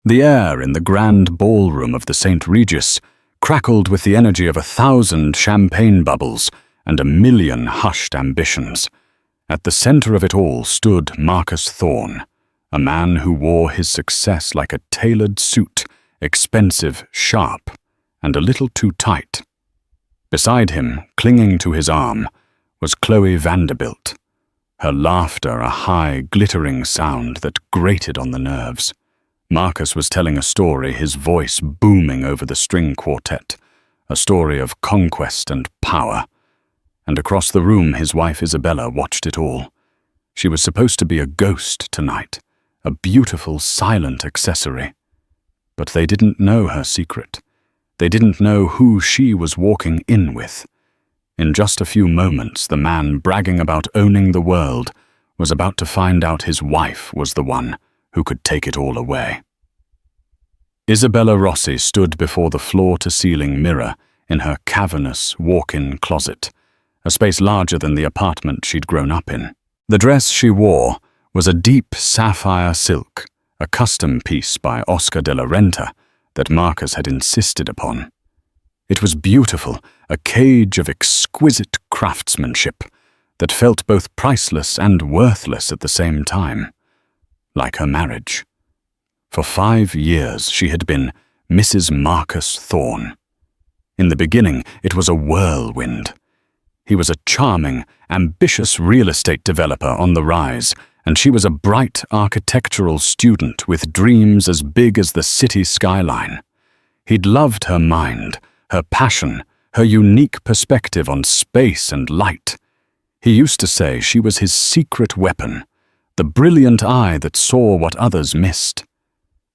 The air in the grand ballroom of the St. Regis crackled with the energy of 1,000 champagne bubbles and 1,000,000 hushed ambitions. At the center of it all stood Marcus Thorne, a man who wore his success like a tailored suit, expensive, sharp, and a little too tight. Beside him, clinging to his arm, was Chloe Vanderbilt, her laughter a high, glittering sound that grated on the nerves. Marcus was telling a story, his voice booming over the string quartet, a story of conquest and power. And across the room his wife Isabella watched it all. She was supposed to be a ghost tonight, a beautiful, silent accessory. But they didn't know her secret. They didn't know who she was walking in with. In just a few moments, the man bragging about owning the world was about to find out his wife was the one who could take it all away. Isabella Rossi stood before the floor-to-ceiling mirror in her cavernous walk-in closet, a space larger than the apartment she'd grown up in. The dress she wore was a deep sapphire silk, a custom piece by Oscar de la Renta that Marcus had insisted upon. It was beautiful, a cage of exquisite craftsmanship that felt both priceless and worthless at the same time, like her marriage. For 5 years she had been Mrs. Marcus Thorne. In the beginning, it was a whirlwind. He was a charming, ambitious real estate developer on the rise, and she was a bright architectural student with dreams as big as the city skyline. He'd loved her mind, her passion, her unique perspective on space and light. He used to say she was his secret weapon, the brilliant eye that saw what others missed.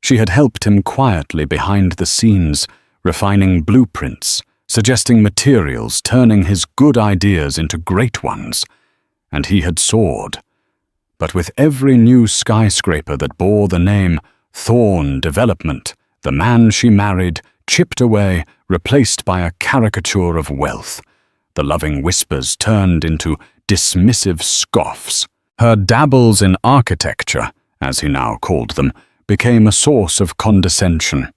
She had helped him quietly behind the scenes, refining blueprints, suggesting materials, turning his good ideas into great ones. And he had soared. But with every new skyscraper that bore the name Thorne Development, the man she married chipped away, replaced by a caricature of wealth. The loving whispers turned into dismissive scoffs. Her dabbles in architecture, as he now called them, became a source of condescension.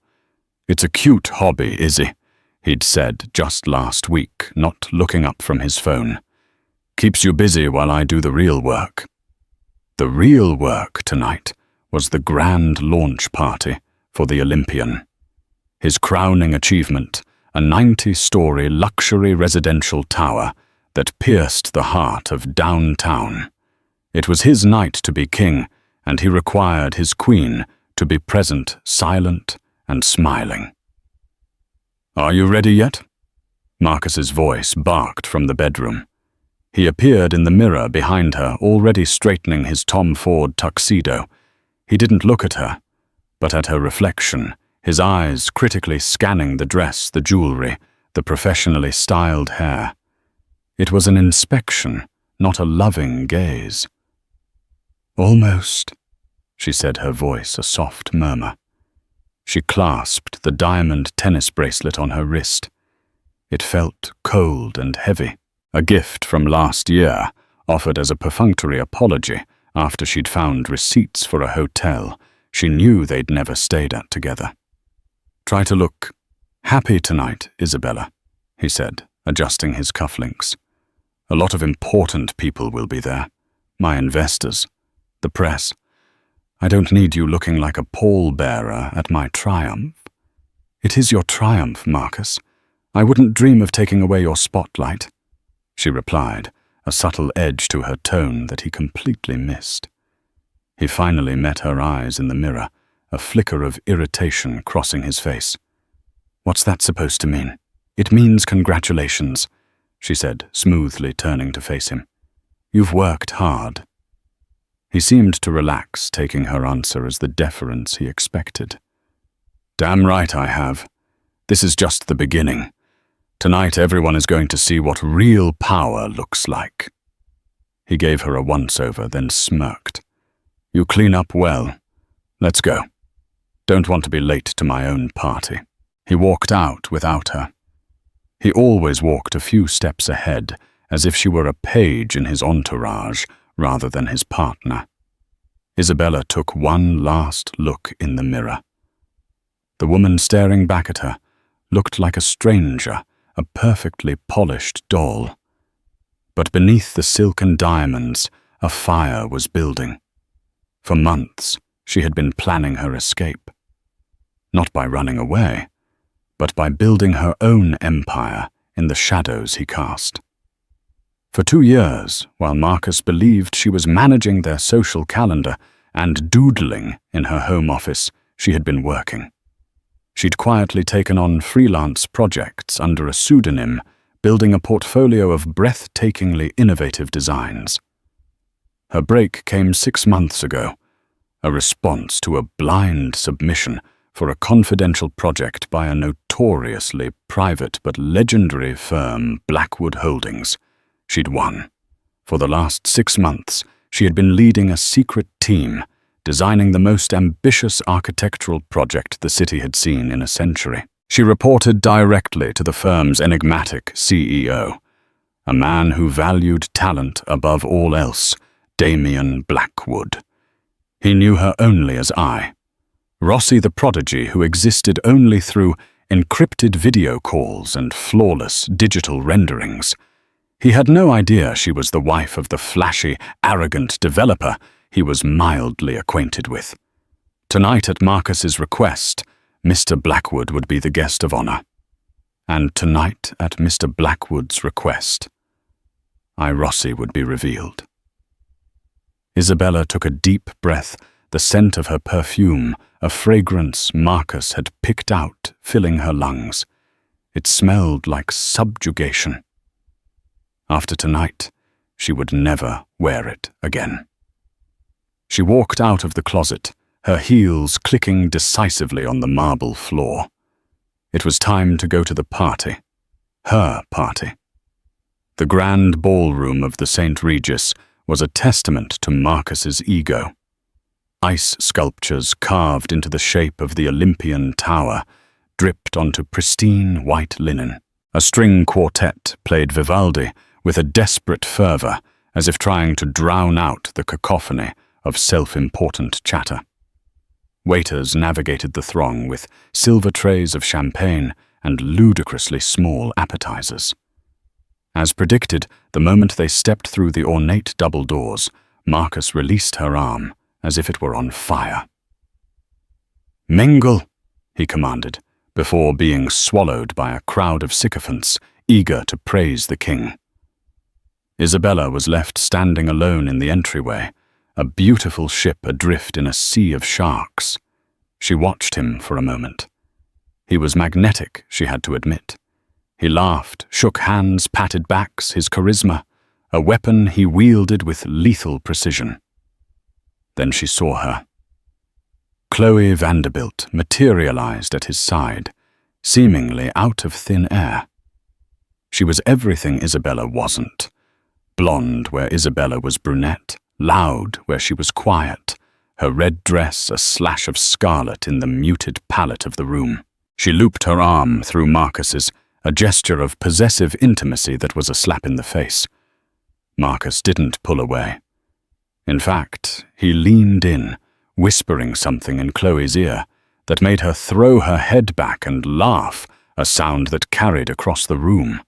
"It's a cute hobby, Izzy," he'd said just last week, not looking up from his phone. "Keeps you busy while I do the real work." The real work tonight was the grand launch party for the Olympian. His crowning achievement, a 90-story luxury residential tower that pierced the heart of downtown. It was his night to be king, and he required his queen to be present, silent and smiling. "Are you ready yet?" Marcus's voice barked from the bedroom. He appeared in the mirror behind her, already straightening his Tom Ford tuxedo. He didn't look at her, but at her reflection, his eyes critically scanning the dress, the jewelry, the professionally styled hair. It was an inspection, not a loving gaze. "Almost," she said, her voice a soft murmur. She clasped the diamond tennis bracelet on her wrist. It felt cold and heavy, a gift from last year, offered as a perfunctory apology after she'd found receipts for a hotel she knew they'd never stayed at together. "Try to look happy tonight, Isabella," he said, adjusting his cufflinks. "A lot of important people will be there. My investors, the press. I don't need you looking like a pallbearer at my triumph." "It is your triumph, Marcus. I wouldn't dream of taking away your spotlight," she replied, a subtle edge to her tone that he completely missed. He finally met her eyes in the mirror, a flicker of irritation crossing his face. "What's that supposed to mean?" "It means congratulations," she said, smoothly turning to face him. "You've worked hard." He seemed to relax, taking her answer as the deference he expected. "Damn right I have. This is just the beginning. Tonight everyone is going to see what real power looks like." He gave her a once-over, then smirked. "You clean up well. Let's go. Don't want to be late to my own party." He walked out without her. He always walked a few steps ahead, as if she were a page in his entourage rather than his partner. Isabella took one last look in the mirror. The woman staring back at her looked like a stranger, a perfectly polished doll. But beneath the silken diamonds, a fire was building. For months, she had been planning her escape. Not by running away, but by building her own empire in the shadows he cast. For 2 years, while Marcus believed she was managing their social calendar and doodling in her home office, she had been working. She'd quietly taken on freelance projects under a pseudonym, building a portfolio of breathtakingly innovative designs. Her break came 6 months ago, a response to a blind submission for a confidential project by a notoriously private but legendary firm, Blackwood Holdings. She'd won. For the last 6 months, she had been leading a secret team, designing the most ambitious architectural project the city had seen in a century. She reported directly to the firm's enigmatic CEO, a man who valued talent above all else, Damien Blackwood. He knew her only as I, Rossi the prodigy who existed only through encrypted video calls and flawless digital renderings. He had no idea she was the wife of the flashy, arrogant developer he was mildly acquainted with. Tonight, at Marcus's request, Mr. Blackwood would be the guest of honor. And tonight, at Mr. Blackwood's request, Rossi would be revealed. Isabella took a deep breath, the scent of her perfume, a fragrance Marcus had picked out, filling her lungs. It smelled like subjugation. After tonight, she would never wear it again. She walked out of the closet, her heels clicking decisively on the marble floor. It was time to go to the party. Her party. The grand ballroom of the St. Regis was a testament to Marcus's ego. Ice sculptures carved into the shape of the Olympian tower dripped onto pristine white linen. A string quartet played Vivaldi with a desperate fervor, as if trying to drown out the cacophony of self-important chatter. Waiters navigated the throng with silver trays of champagne and ludicrously small appetizers. As predicted, the moment they stepped through the ornate double doors, Marcus released her arm as if it were on fire. "Mingle," he commanded, before being swallowed by a crowd of sycophants eager to praise the king. Isabella was left standing alone in the entryway, a beautiful ship adrift in a sea of sharks. She watched him for a moment. He was magnetic, she had to admit. He laughed, shook hands, patted backs, his charisma, a weapon he wielded with lethal precision. Then she saw her. Chloe Vanderbilt materialized at his side, seemingly out of thin air. She was everything Isabella wasn't. Blonde where Isabella was brunette, loud where she was quiet, her red dress a slash of scarlet in the muted palette of the room. She looped her arm through Marcus's, a gesture of possessive intimacy that was a slap in the face. Marcus didn't pull away. In fact, he leaned in, whispering something in Chloe's ear that made her throw her head back and laugh, a sound that carried across the room.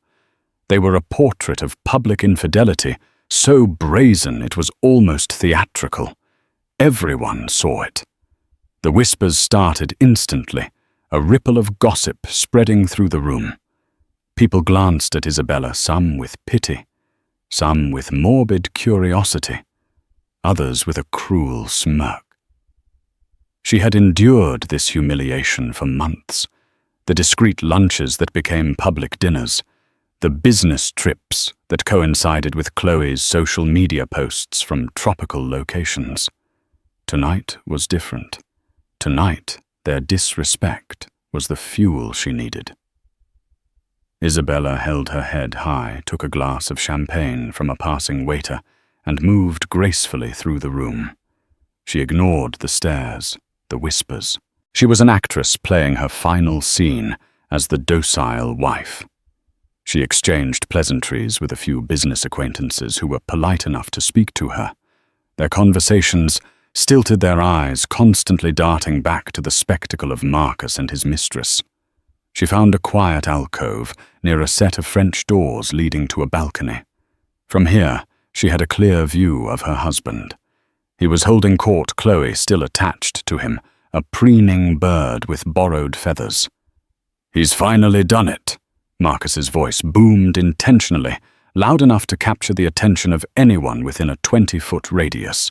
They were a portrait of public infidelity, so brazen it was almost theatrical. Everyone saw it. The whispers started instantly, a ripple of gossip spreading through the room. People glanced at Isabella, some with pity, some with morbid curiosity, others with a cruel smirk. She had endured this humiliation for months, the discreet lunches that became public dinners, the business trips that coincided with Chloe's social media posts from tropical locations. Tonight was different. Tonight, their disrespect was the fuel she needed. Isabella held her head high, took a glass of champagne from a passing waiter, and moved gracefully through the room. She ignored the stares, the whispers. She was an actress playing her final scene as the docile wife. She exchanged pleasantries with a few business acquaintances who were polite enough to speak to her. Their conversations stilted their eyes constantly darting back to the spectacle of Marcus and his mistress. She found a quiet alcove near a set of French doors leading to a balcony. From here, she had a clear view of her husband. He was holding court, Chloe still attached to him, a preening bird with borrowed feathers. "He's finally done it," Marcus's voice boomed intentionally, loud enough to capture the attention of anyone within a 20-foot radius.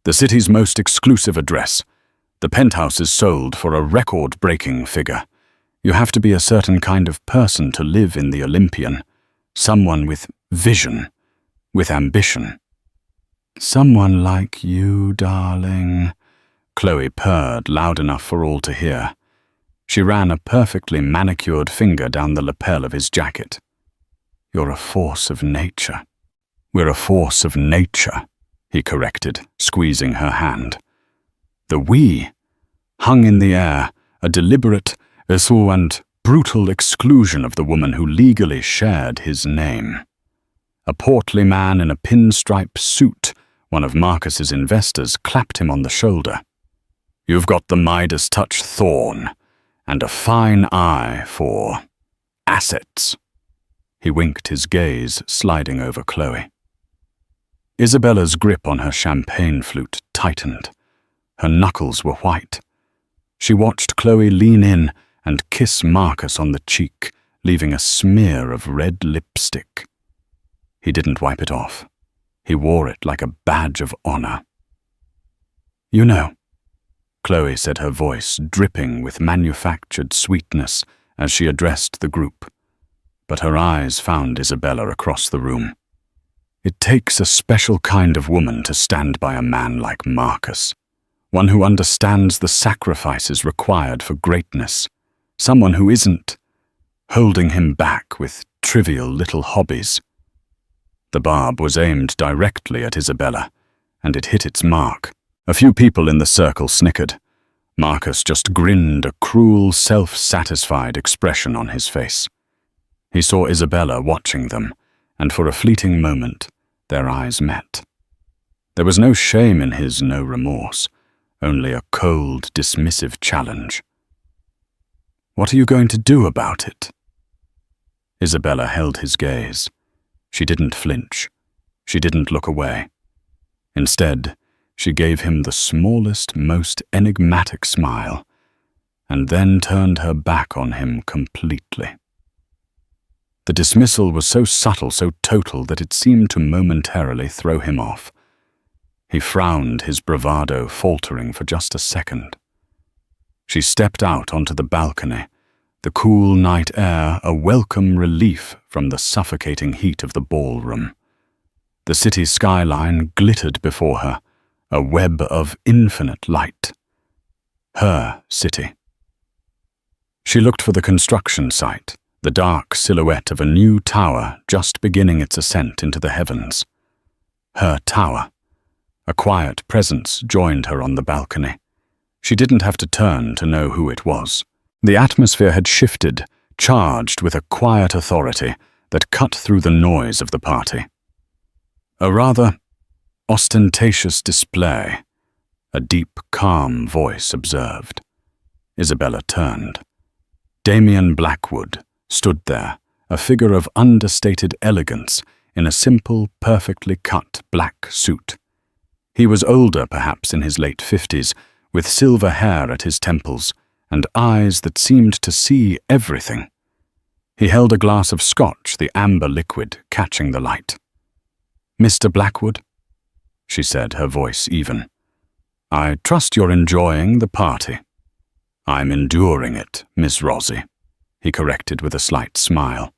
"The city's most exclusive address. The penthouse is sold for a record-breaking figure. You have to be a certain kind of person to live in the Olympian. Someone with vision, with ambition." "Someone like you, darling," Chloe purred loud enough for all to hear. She ran a perfectly manicured finger down the lapel of his jacket. "You're a force of nature." "We're a force of nature," he corrected, squeezing her hand. The "we" hung in the air, a deliberate, and brutal exclusion of the woman who legally shared his name. A portly man in a pinstripe suit, one of Marcus's investors, clapped him on the shoulder. "You've got the Midas touch thorn, and a fine eye for assets." He winked, his gaze sliding over Chloe. Isabella's grip on her champagne flute tightened. Her knuckles were white. She watched Chloe lean in and kiss Marcus on the cheek, leaving a smear of red lipstick. He didn't wipe it off. He wore it like a badge of honor. "You know," Chloe said, her voice dripping with manufactured sweetness as she addressed the group. But her eyes found Isabella across the room. "It takes a special kind of woman to stand by a man like Marcus, one who understands the sacrifices required for greatness, someone who isn't holding him back with trivial little hobbies." The barb was aimed directly at Isabella, and it hit its mark. A few people in the circle snickered. Marcus just grinned, a cruel, self-satisfied expression on his face. He saw Isabella watching them, and for a fleeting moment, their eyes met. There was no shame in his no remorse, only a cold, dismissive challenge. "What are you going to do about it?" Isabella held his gaze. She didn't flinch. She didn't look away. Instead, she gave him the smallest, most enigmatic smile, and then turned her back on him completely. The dismissal was so subtle, so total, that it seemed to momentarily throw him off. He frowned, his bravado faltering for just a second. She stepped out onto the balcony, the cool night air a welcome relief from the suffocating heat of the ballroom. The city skyline glittered before her, a web of infinite light. Her city. She looked for the construction site, the dark silhouette of a new tower just beginning its ascent into the heavens. Her tower. A quiet presence joined her on the balcony. She didn't have to turn to know who it was. The atmosphere had shifted, charged with a quiet authority that cut through the noise of the party. A rather ostentatious display, a deep, calm voice observed. Isabella turned. Damian Blackwood stood there, a figure of understated elegance in a simple, perfectly cut black suit. He was older, perhaps in his late 50s, with silver hair at his temples and eyes that seemed to see everything. He held a glass of scotch, the amber liquid catching the light. "Mr. Blackwood," she said, her voice even. "I trust you're enjoying the party." "I'm enduring it, Miss Rosie," he corrected with a slight smile.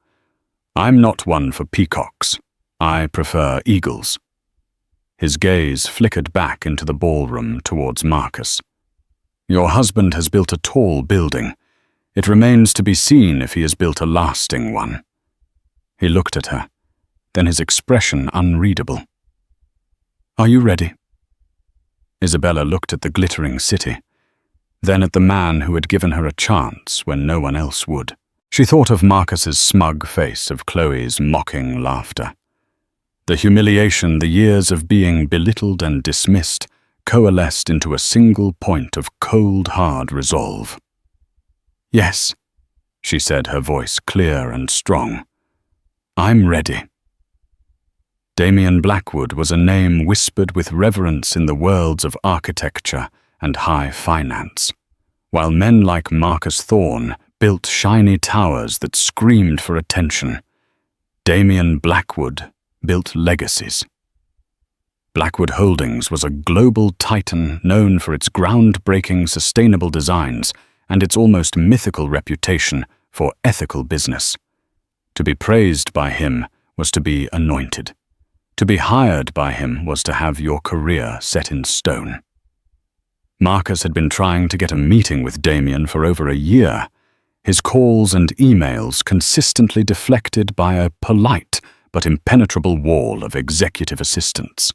"I'm not one for peacocks. I prefer eagles." His gaze flickered back into the ballroom towards Marcus. "Your husband has built a tall building. It remains to be seen if he has built a lasting one." He looked at her, then his expression unreadable. "Are you ready?" Isabella looked at the glittering city, then at the man who had given her a chance when no one else would. She thought of Marcus's smug face, of Chloe's mocking laughter. The humiliation, the years of being belittled and dismissed, coalesced into a single point of cold, hard resolve. "Yes," she said, her voice clear and strong. "I'm ready." Damien Blackwood was a name whispered with reverence in the worlds of architecture and high finance, while men like Marcus Thorne built shiny towers that screamed for attention. Damien Blackwood built legacies. Blackwood Holdings was a global titan known for its groundbreaking sustainable designs and its almost mythical reputation for ethical business. To be praised by him was to be anointed. To be hired by him was to have your career set in stone. Marcus had been trying to get a meeting with Damien for over a year, his calls and emails consistently deflected by a polite but impenetrable wall of executive assistants.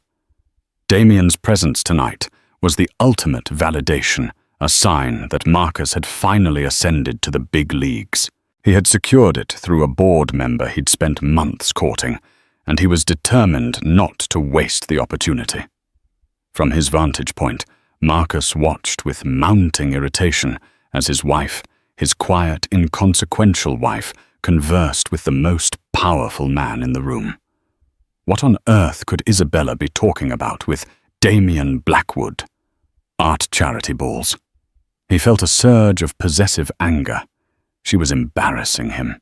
Damien's presence tonight was the ultimate validation, a sign that Marcus had finally ascended to the big leagues. He had secured it through a board member he'd spent months courting, and he was determined not to waste the opportunity. From his vantage point, Marcus watched with mounting irritation as his wife, his quiet, inconsequential wife, conversed with the most powerful man in the room. What on earth could Isabella be talking about with Damien Blackwood? Art charity balls. He felt a surge of possessive anger. She was embarrassing him.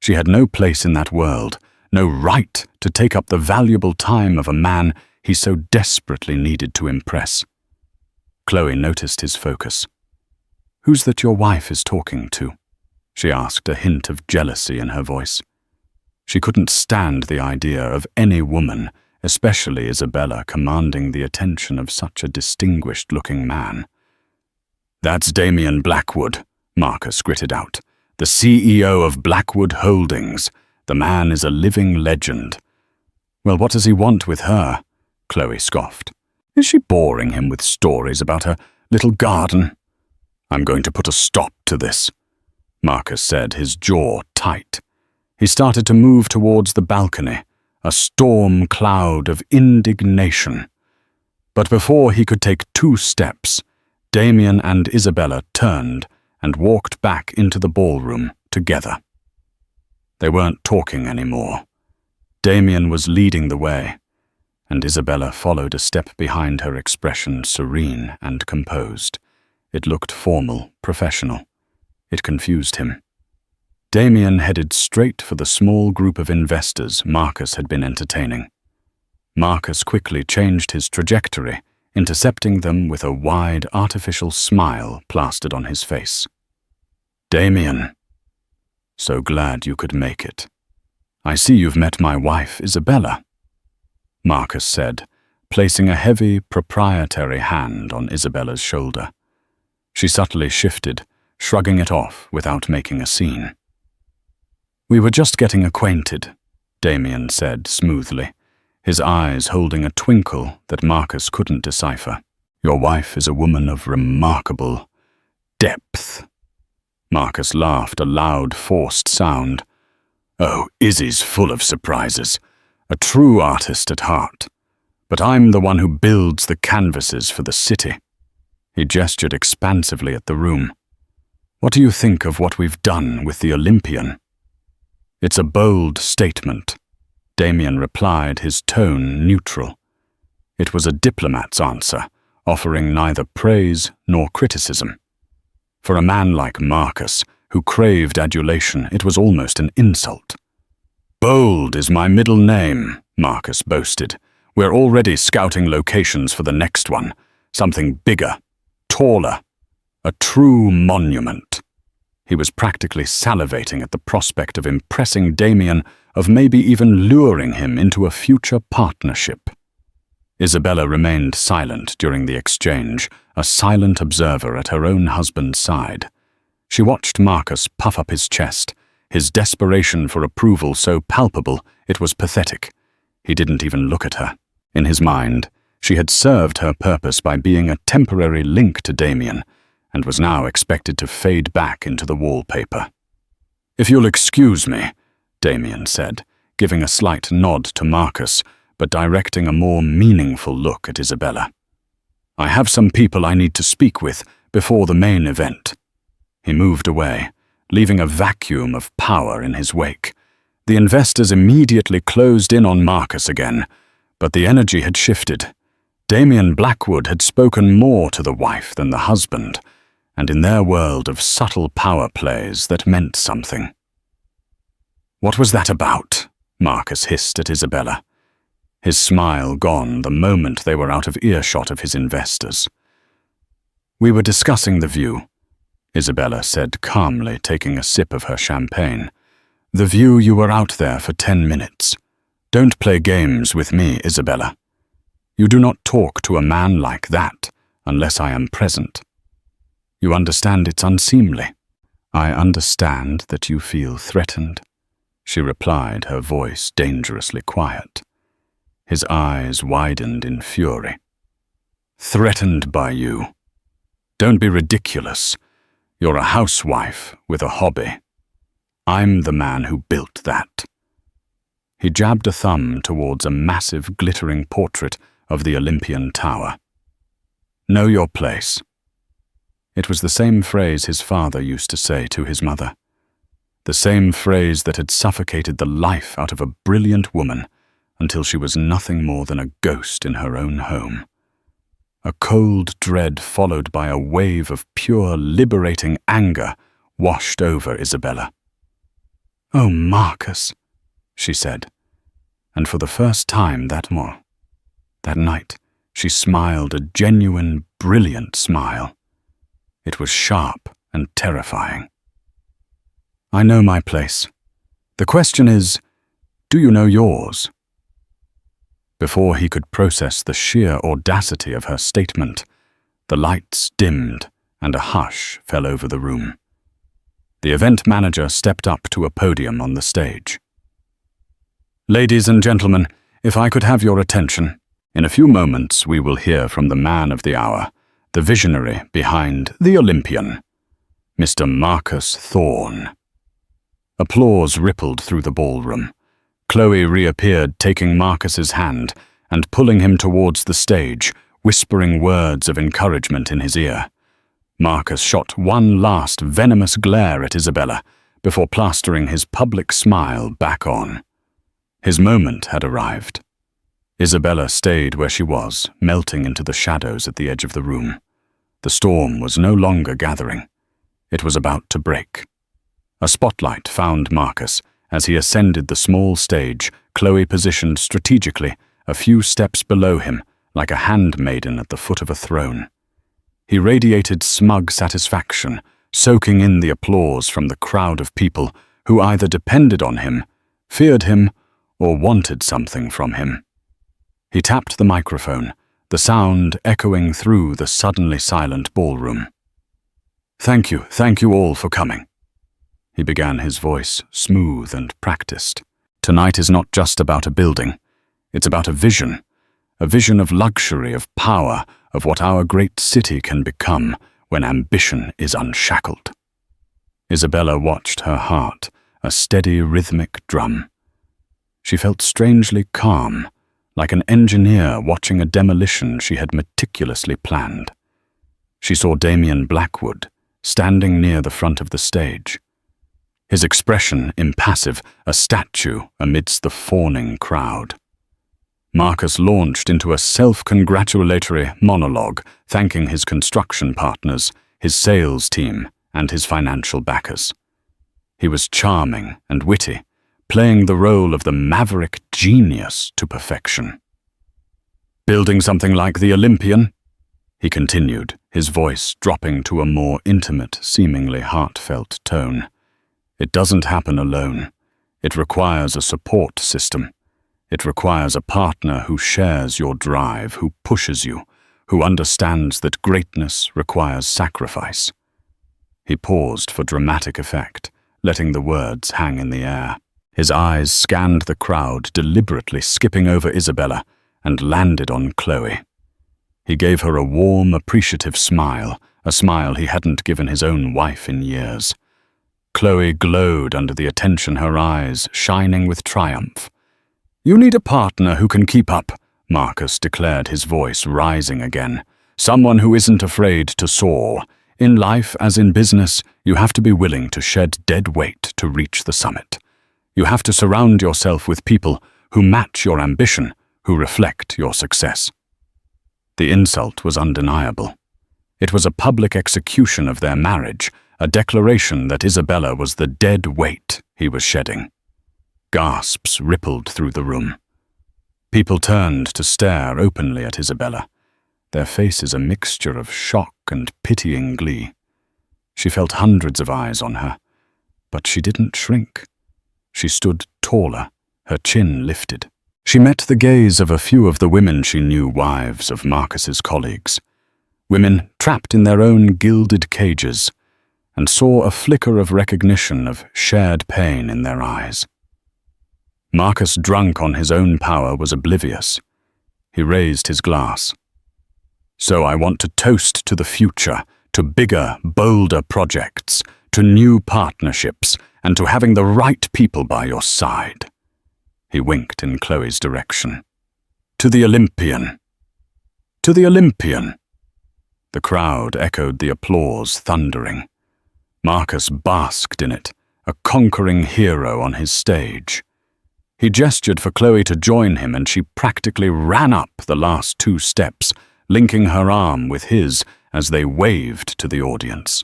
She had no place in that world, no right to take up the valuable time of a man he so desperately needed to impress. Chloe noticed his focus. "Who's that your wife is talking to?" she asked, a hint of jealousy in her voice. She couldn't stand the idea of any woman, especially Isabella, commanding the attention of such a distinguished-looking man. "That's Damien Blackwood," Marcus gritted out, "the CEO of Blackwood Holdings. The man is a living legend." "Well, what does he want with her?" Chloe scoffed. "Is she boring him with stories about her little garden?" "I'm going to put a stop to this," Marcus said, his jaw tight. He started to move towards the balcony, a storm cloud of indignation. But before he could take 2 steps, Damien and Isabella turned and walked back into the ballroom together. They weren't talking anymore. Damien was leading the way, and Isabella followed a step behind her, expression serene and composed. It looked formal, professional. It confused him. Damien headed straight for the small group of investors Marcus had been entertaining. Marcus quickly changed his trajectory, intercepting them with a wide, artificial smile plastered on his face. "Damien, so glad you could make it. I see you've met my wife, Isabella," Marcus said, placing a heavy, proprietary hand on Isabella's shoulder. She subtly shifted, shrugging it off without making a scene. "We were just getting acquainted," Damien said smoothly, his eyes holding a twinkle that Marcus couldn't decipher. "Your wife is a woman of remarkable depth." Marcus laughed, a loud, forced sound. "Oh, Izzy's full of surprises. A true artist at heart. But I'm the one who builds the canvases for the city." He gestured expansively at the room. "What do you think of what we've done with the Olympian?" "It's a bold statement," Damien replied, his tone neutral. It was a diplomat's answer, offering neither praise nor criticism. For a man like Marcus, who craved adulation, it was almost an insult. "Bold is my middle name," Marcus boasted. "We're already scouting locations for the next one. Something bigger, taller, a true monument." He was practically salivating at the prospect of impressing Damien, of maybe even luring him into a future partnership. Isabella remained silent during the exchange, a silent observer at her own husband's side. She watched Marcus puff up his chest, his desperation for approval so palpable it was pathetic. He didn't even look at her. In his mind, she had served her purpose by being a temporary link to Damien, and was now expected to fade back into the wallpaper. "If you'll excuse me," Damien said, giving a slight nod to Marcus, but directing a more meaningful look at Isabella. I have some people I need to speak with before the main event." He moved away, leaving a vacuum of power in his wake. The investors immediately closed in on Marcus again, but the energy had shifted. Damien Blackwood had spoken more to the wife than the husband, and in their world of subtle power plays that meant something. "What was that about?" Marcus hissed at Isabella, his smile gone the moment they were out of earshot of his investors. "We were discussing the view," Isabella said calmly, taking a sip of her champagne. "The view you were out there for 10 minutes. Don't play games with me, Isabella. You do not talk to a man like that unless I am present. You understand it's unseemly." "I understand that you feel threatened," she replied, her voice dangerously quiet. His eyes widened in fury. "Threatened by you? Don't be ridiculous. You're a housewife with a hobby. I'm the man who built that." He jabbed a thumb towards a massive, glittering portrait of the Olympian Tower. "Know your place." It was the same phrase his father used to say to his mother. The same phrase that had suffocated the life out of a brilliant woman until she was nothing more than a ghost in her own home. A cold dread followed by a wave of pure, liberating anger washed over Isabella. "Oh, Marcus," she said, and for the first time that night, she smiled a genuine, brilliant smile. It was sharp and terrifying. "I know my place. The question is, do you know yours?" Before he could process the sheer audacity of her statement, the lights dimmed and a hush fell over the room. The event manager stepped up to a podium on the stage. "Ladies and gentlemen, if I could have your attention. In a few moments we will hear from the man of the hour, the visionary behind the Olympian, Mr. Marcus Thorne." Applause rippled through the ballroom. Chloe reappeared, taking Marcus's hand and pulling him towards the stage, whispering words of encouragement in his ear. Marcus shot one last venomous glare at Isabella before plastering his public smile back on. His moment had arrived. Isabella stayed where she was, melting into the shadows at the edge of the room. The storm was no longer gathering. It was about to break. A spotlight found Marcus as he ascended the small stage, Chloe positioned strategically a few steps below him, like a handmaiden at the foot of a throne. He radiated smug satisfaction, soaking in the applause from the crowd of people who either depended on him, feared him, or wanted something from him. He tapped the microphone, the sound echoing through the suddenly silent ballroom. Thank you all for coming." He began, his voice smooth and practiced. "Tonight is not just about a building. It's about a vision of luxury, of power, of what our great city can become when ambition is unshackled." Isabella watched her heart, a steady rhythmic drum. She felt strangely calm, like an engineer watching a demolition she had meticulously planned. She saw Damien Blackwood, standing near the front of the stage. His expression impassive, a statue amidst the fawning crowd. Marcus launched into a self-congratulatory monologue, thanking his construction partners, his sales team, and his financial backers. He was charming and witty, playing the role of the maverick genius to perfection. "Building something like the Olympian?" he continued, his voice dropping to a more intimate, seemingly heartfelt tone. "It doesn't happen alone. It requires a support system. It requires a partner who shares your drive, who pushes you, who understands that greatness requires sacrifice." He paused for dramatic effect, letting the words hang in the air. His eyes scanned the crowd, deliberately skipping over Isabella, and landed on Chloe. He gave her a warm, appreciative smile, a smile he hadn't given his own wife in years. Chloe glowed under the attention, her eyes shining with triumph. "You need a partner who can keep up," Marcus declared, his voice rising again. someone who isn't afraid to soar. In life, as in business, you have to be willing to shed dead weight to reach the summit. You have to surround yourself with people who match your ambition, who reflect your success. The insult was undeniable. It was a public execution of their marriage, a declaration that Isabella was the dead weight he was shedding. Gasps rippled through the room. People turned to stare openly at Isabella, their faces a mixture of shock and pitying glee. She felt hundreds of eyes on her, but she didn't shrink. She stood taller, her chin lifted. She met the gaze of a few of the women she knew, wives of Marcus's colleagues, women trapped in their own gilded cages, and saw a flicker of recognition of shared pain in their eyes. Marcus, drunk on his own power, was oblivious. He raised his glass. So I want to toast to the future, to bigger, bolder projects, to new partnerships, and to having the right people by your side. He winked in Chloe's direction. To the Olympian. To the Olympian. The crowd echoed the applause, thundering. Marcus basked in it, a conquering hero on his stage. He gestured for Chloe to join him, and she practically ran up the last 2 steps, linking her arm with his as they waved to the audience.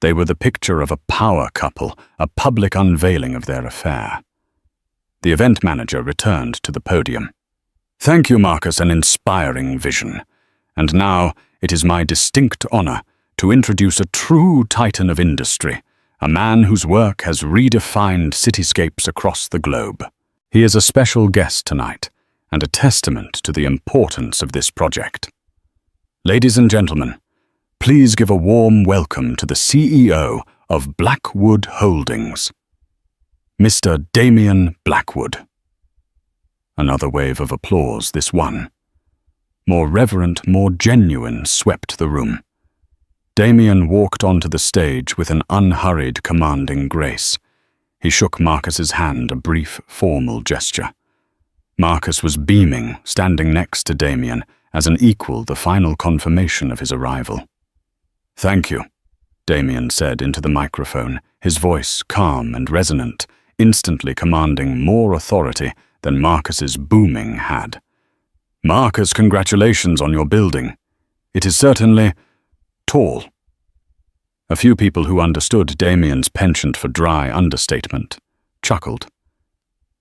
They were the picture of a power couple, a public unveiling of their affair. The event manager returned to the podium. Thank you, Marcus, an inspiring vision. And now it is my distinct honor to introduce a true titan of industry, a man whose work has redefined cityscapes across the globe. He is a special guest tonight, and a testament to the importance of this project. Ladies and gentlemen, please give a warm welcome to the CEO of Blackwood Holdings, Mr. Damien Blackwood. Another wave of applause, this one. More reverent, more genuine, swept the room. Damien walked onto the stage with an unhurried, commanding grace. He shook Marcus's hand, a brief, formal gesture. Marcus was beaming, standing next to Damien, as an equal, the final confirmation of his arrival. Thank you, Damien said into the microphone, his voice calm and resonant, instantly commanding more authority than Marcus's booming had. Marcus, congratulations on your building. It is certainly tall. A few people who understood Damien's penchant for dry understatement chuckled.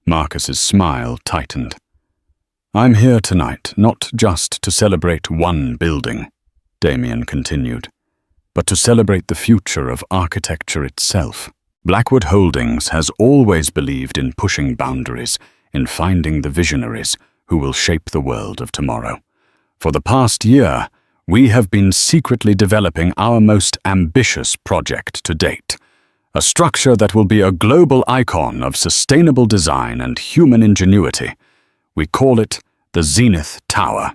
Marcus's smile tightened. I'm here tonight not just to celebrate one building, Damien continued, but to celebrate the future of architecture itself. Blackwood Holdings has always believed in pushing boundaries, in finding the visionaries who will shape the world of tomorrow. For the past year, we have been secretly developing our most ambitious project to date, a structure that will be a global icon of sustainable design and human ingenuity. We call it the Zenith Tower.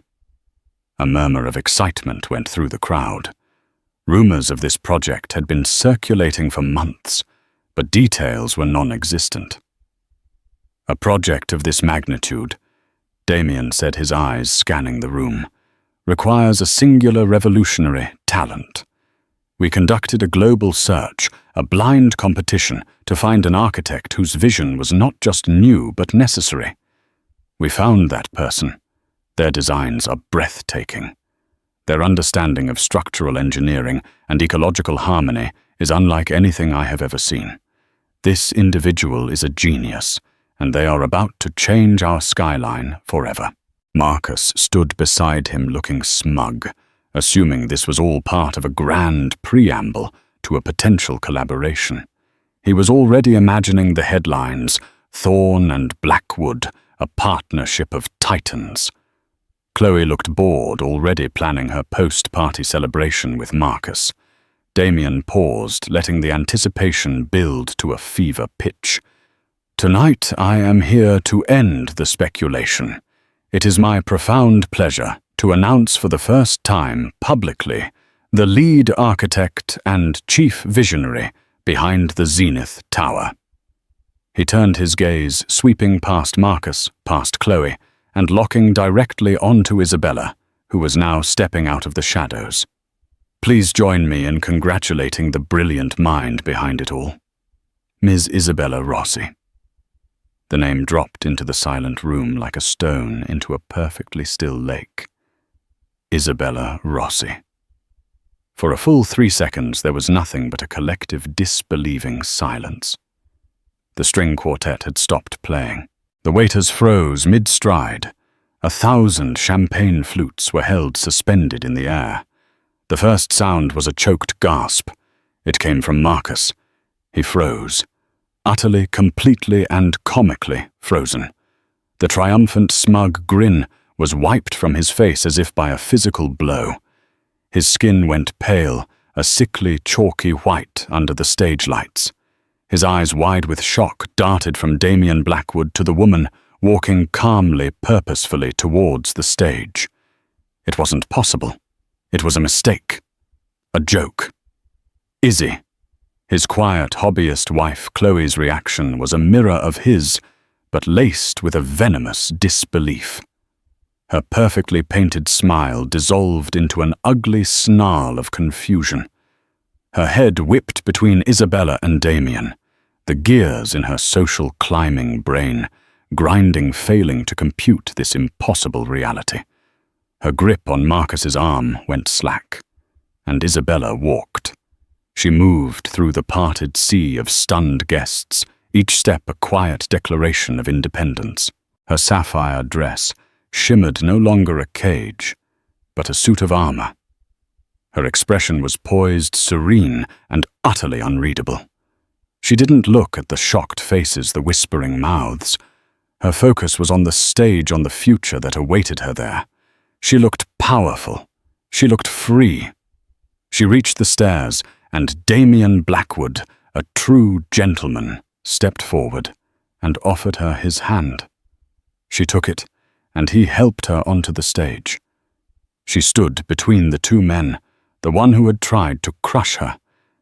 A murmur of excitement went through the crowd. Rumors of this project had been circulating for months, but details were non-existent. A project of this magnitude, Damien said, his eyes scanning the room, requires a singular revolutionary talent. We conducted a global search, a blind competition, to find an architect whose vision was not just new but necessary. We found that person. Their designs are breathtaking. Their understanding of structural engineering and ecological harmony is unlike anything I have ever seen. This individual is a genius, and they are about to change our skyline forever. Marcus stood beside him looking smug, assuming this was all part of a grand preamble to a potential collaboration. He was already imagining the headlines, Thorn and Blackwood, a partnership of titans. Chloe looked bored, already planning her post-party celebration with Marcus. Damien paused, letting the anticipation build to a fever pitch. Tonight I am here to end the speculation. It is my profound pleasure to announce for the first time publicly the lead architect and chief visionary behind the Zenith Tower. He turned his gaze, sweeping past Marcus, past Chloe, and locking directly onto Isabella, who was now stepping out of the shadows. "Please join me in congratulating the brilliant mind behind it all. Ms. Isabella Rossi." The name dropped into the silent room like a stone into a perfectly still lake. Isabella Rossi. For a full 3 seconds there was nothing but a collective disbelieving silence. The string quartet had stopped playing. The waiters froze mid-stride. 1,000 champagne flutes were held suspended in the air. The first sound was a choked gasp. It came from Marcus. He froze. Utterly, completely, and comically frozen. The triumphant, smug grin was wiped from his face as if by a physical blow. His skin went pale, a sickly, chalky white under the stage lights. His eyes, wide with shock, darted from Damien Blackwood to the woman, walking calmly, purposefully towards the stage. It wasn't possible. It was a mistake. A joke. Izzy. His quiet, hobbyist wife Chloe's reaction was a mirror of his, but laced with a venomous disbelief. Her perfectly painted smile dissolved into an ugly snarl of confusion. Her head whipped between Isabella and Damien, the gears in her social climbing brain, grinding, failing to compute this impossible reality. Her grip on Marcus's arm went slack, and Isabella walked. She moved through the parted sea of stunned guests, each step a quiet declaration of independence. Her sapphire dress shimmered no longer a cage, but a suit of armor. Her expression was poised, serene, and utterly unreadable. She didn't look at the shocked faces, the whispering mouths. Her focus was on the stage, on the future that awaited her there. She looked powerful. She looked free. She reached the stairs, and Damien Blackwood, a true gentleman, stepped forward and offered her his hand. She took it, and he helped her onto the stage. She stood between the two men, the one who had tried to crush her,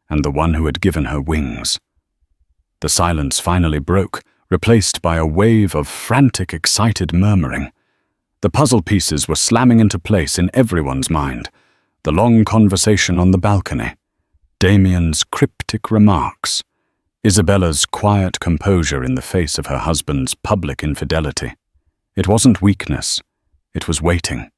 and the one who had given her wings. The silence finally broke, replaced by a wave of frantic, excited murmuring. The puzzle pieces were slamming into place in everyone's mind. The long conversation on the balcony, Damien's cryptic remarks, Isabella's quiet composure in the face of her husband's public infidelity. It wasn't weakness, it was waiting.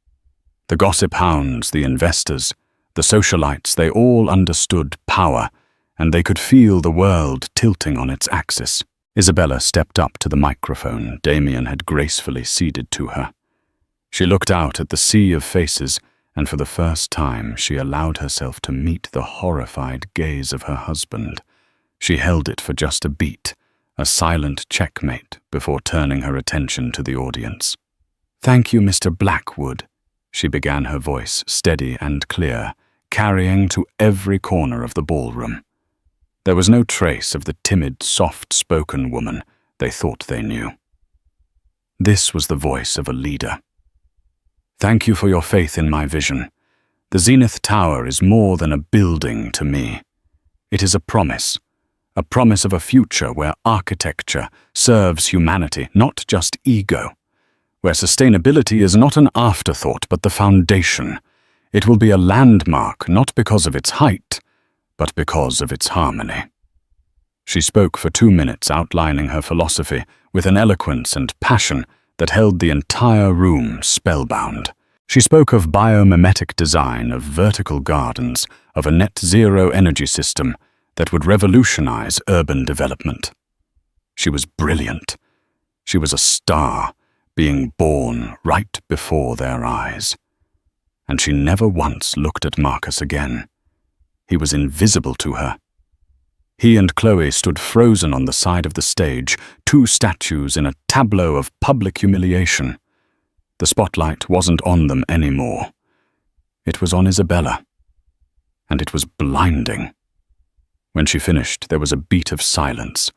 The gossip hounds, the investors, the socialites, they all understood power, and they could feel the world tilting on its axis. Isabella stepped up to the microphone Damien had gracefully ceded to her. She looked out at the sea of faces, and for the first time she allowed herself to meet the horrified gaze of her husband. She held it for just a beat, a silent checkmate, before turning her attention to the audience. "Thank you, Mr. Blackwood," she began, her voice steady and clear, carrying to every corner of the ballroom. There was no trace of the timid, soft-spoken woman they thought they knew. This was the voice of a leader. "Thank you for your faith in my vision. The Zenith Tower is more than a building to me. It is a promise of a future where architecture serves humanity, not just ego, where sustainability is not an afterthought but the foundation. It will be a landmark not because of its height, but because of its harmony." She spoke for 2 minutes, outlining her philosophy with an eloquence and passion that held the entire room spellbound. She spoke of biomimetic design, of vertical gardens, of a net-zero energy system that would revolutionize urban development. She was brilliant. She was a star, being born right before their eyes. And she never once looked at Marcus again. He was invisible to her. He and Chloe stood frozen on the side of the stage, 2 statues in a tableau of public humiliation. The spotlight wasn't on them anymore. It was on Isabella. And it was blinding. When she finished, there was a beat of silence.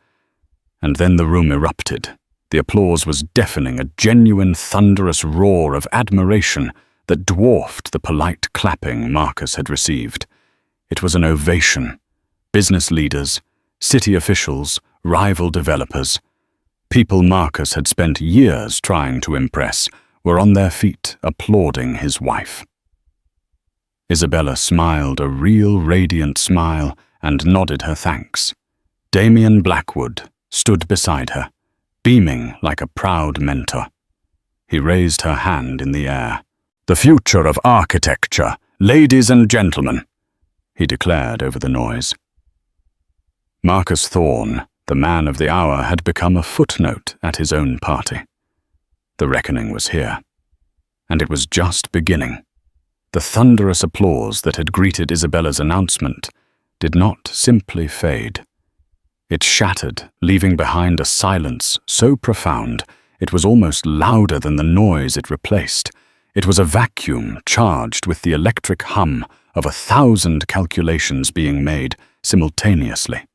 And then the room erupted. The applause was deafening, a genuine thunderous roar of admiration that dwarfed the polite clapping Marcus had received. It was an ovation. Business leaders, city officials, rival developers, people Marcus had spent years trying to impress, were on their feet applauding his wife. Isabella smiled a real radiant smile and nodded her thanks. Damien Blackwood stood beside her, beaming like a proud mentor. He raised her hand in the air. "The future of architecture, ladies and gentlemen," he declared over the noise. Marcus Thorne, the man of the hour, had become a footnote at his own party. The reckoning was here, and it was just beginning. The thunderous applause that had greeted Isabella's announcement did not simply fade. It shattered, leaving behind a silence so profound it was almost louder than the noise it replaced. It was a vacuum charged with the electric hum of 1,000 calculations being made simultaneously.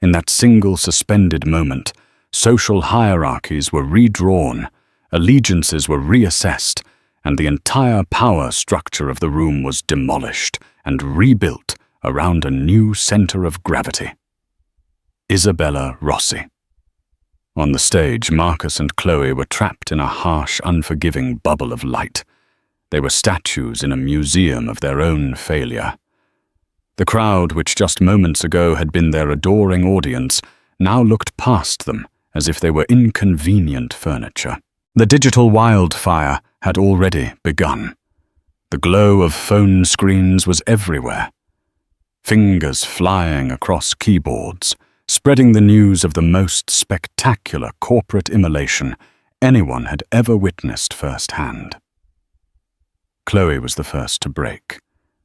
In that single suspended moment, social hierarchies were redrawn, allegiances were reassessed, and the entire power structure of the room was demolished and rebuilt around a new center of gravity. Isabella Rossi. On the stage, Marcus and Chloe were trapped in a harsh, unforgiving bubble of light. They were statues in a museum of their own failure. The crowd, which just moments ago had been their adoring audience, now looked past them as if they were inconvenient furniture. The digital wildfire had already begun. The glow of phone screens was everywhere. Fingers flying across keyboards, spreading the news of the most spectacular corporate immolation anyone had ever witnessed firsthand. Chloe was the first to break.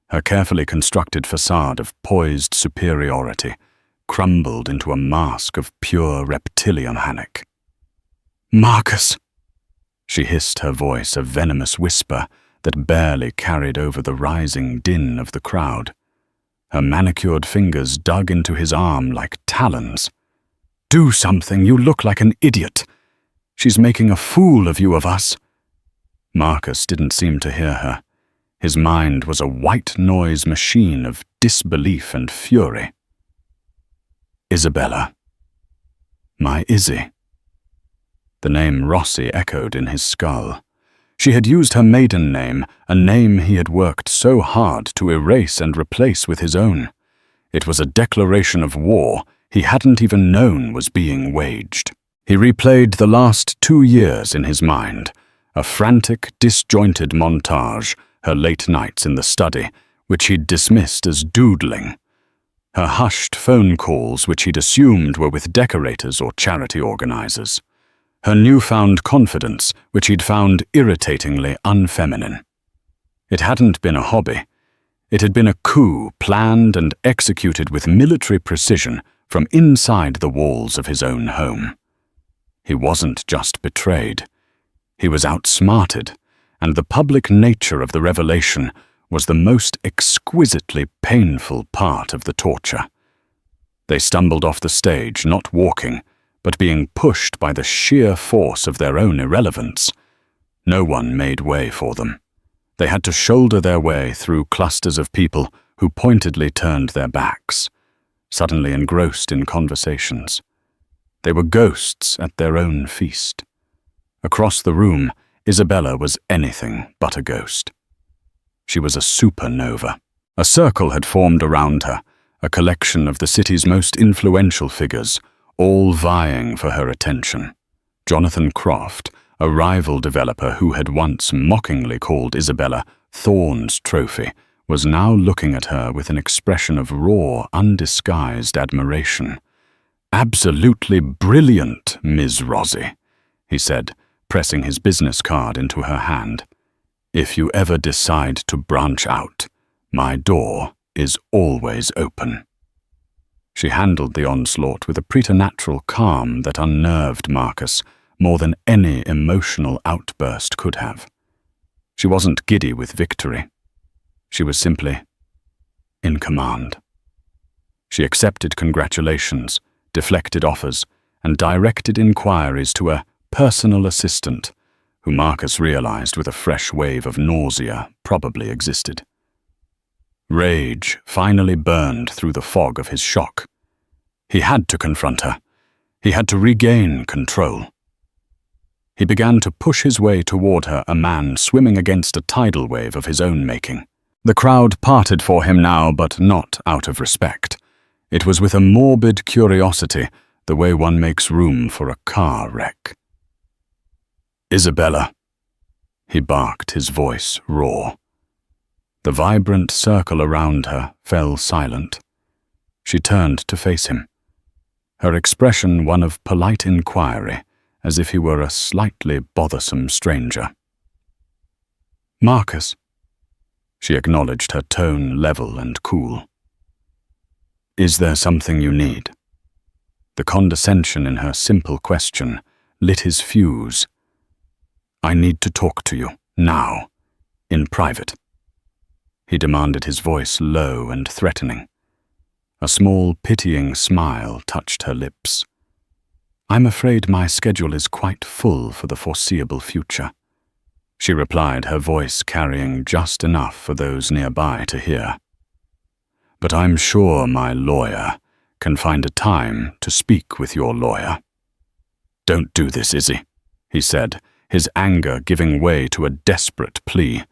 Her carefully constructed facade of poised superiority crumbled into a mask of pure reptilian panic. "Marcus!" She hissed, her voice a venomous whisper that barely carried over the rising din of the crowd. Her manicured fingers dug into his arm like talons. "Do something, you look like an idiot. She's making a fool of you of us." Marcus didn't seem to hear her. His mind was a white noise machine of disbelief and fury. "Isabella. My Izzy." The name Rossi echoed in his skull. She had used her maiden name, a name he had worked so hard to erase and replace with his own. It was a declaration of war he hadn't even known was being waged. He replayed the last 2 years in his mind, a frantic, disjointed montage, her late nights in the study, which he'd dismissed as doodling, her hushed phone calls which he'd assumed were with decorators or charity organizers, her newfound confidence which he'd found irritatingly unfeminine. It hadn't been a hobby. It had been a coup planned and executed with military precision from inside the walls of his own home. He wasn't just betrayed. He was outsmarted, and the public nature of the revelation was the most exquisitely painful part of the torture. They stumbled off the stage, not walking, but being pushed by the sheer force of their own irrelevance. No one made way for them. They had to shoulder their way through clusters of people who pointedly turned their backs, suddenly engrossed in conversations. They were ghosts at their own feast. Across the room, Isabella was anything but a ghost. She was a supernova. A circle had formed around her, a collection of the city's most influential figures, all vying for her attention. Jonathan Croft, a rival developer who had once mockingly called Isabella Thorne's trophy, was now looking at her with an expression of raw, undisguised admiration. "Absolutely brilliant, Ms. Rossi," he said, pressing his business card into her hand. "If you ever decide to branch out, my door is always open." She handled the onslaught with a preternatural calm that unnerved Marcus more than any emotional outburst could have. She wasn't giddy with victory. She was simply in command. She accepted congratulations, deflected offers, and directed inquiries to a personal assistant, who Marcus realized with a fresh wave of nausea probably existed. Rage finally burned through the fog of his shock. He had to confront her. He had to regain control. He began to push his way toward her, a man swimming against a tidal wave of his own making. The crowd parted for him now, but not out of respect. It was with a morbid curiosity, the way one makes room for a car wreck. "Isabella," he barked, his voice raw. The vibrant circle around her fell silent. She turned to face him, her expression one of polite inquiry, as if he were a slightly bothersome stranger. "Marcus." She acknowledged, her tone level and cool. "Is there something you need?" The condescension in her simple question lit his fuse. "I need to talk to you, now, in private," he demanded, his voice low and threatening. A small, pitying smile touched her lips. "I'm afraid my schedule is quite full for the foreseeable future," she replied, her voice carrying just enough for those nearby to hear. "But I'm sure my lawyer can find a time to speak with your lawyer." "Don't do this, Izzy," he said, his anger giving way to a desperate plea.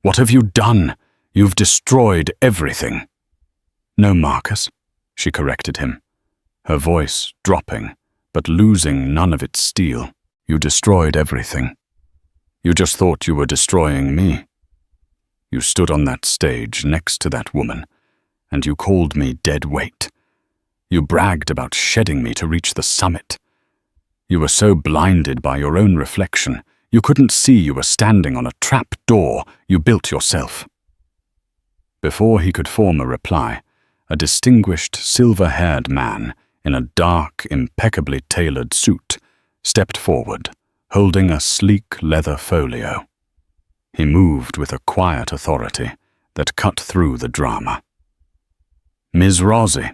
"What have you done? You've destroyed everything." "No, Marcus," she corrected him, her voice dropping, but losing none of its steel. "You destroyed everything. You just thought you were destroying me. You stood on that stage next to that woman, and you called me dead weight. You bragged about shedding me to reach the summit. You were so blinded by your own reflection, you couldn't see you were standing on a trap door you built yourself." Before he could form a reply, a distinguished silver-haired man in a dark, impeccably tailored suit stepped forward, holding a sleek leather folio. He moved with a quiet authority that cut through the drama. "Ms. Rossi?"